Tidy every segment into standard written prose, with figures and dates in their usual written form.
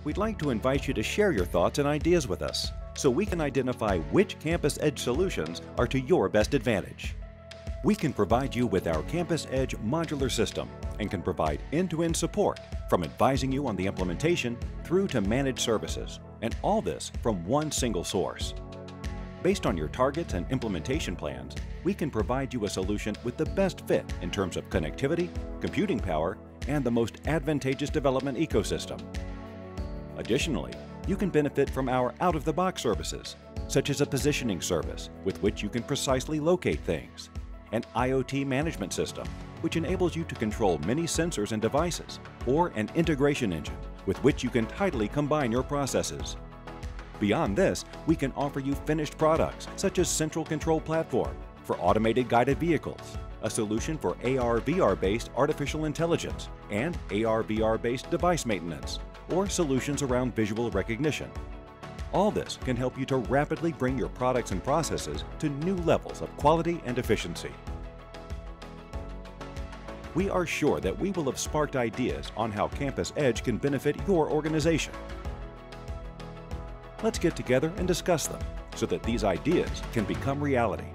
We'd like to invite you to share your thoughts and ideas with us so we can identify which Campus Edge solutions are to your best advantage. We can provide you with our Campus Edge modular system and can provide end-to-end support from advising you on the implementation through to managed services, and all this from one single source. Based on your targets and implementation plans, we can provide you a solution with the best fit in terms of connectivity, computing power, and the most advantageous development ecosystem. Additionally, you can benefit from our out-of-the-box services, such as a positioning service with which you can precisely locate things, an IoT management system, which enables you to control many sensors and devices, or an integration engine with which you can tidily combine your processes. Beyond this, we can offer you finished products such as Central Control Platform for automated guided vehicles, a solution for AR/VR-based artificial intelligence and AR/VR-based device maintenance, or solutions around visual recognition. All this can help you to rapidly bring your products and processes to new levels of quality and efficiency. We are sure that we will have sparked ideas on how Campus Edge can benefit your organization. Let's get together and discuss them so that these ideas can become reality.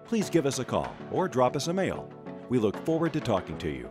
Please give us a call or drop us a mail. We look forward to talking to you.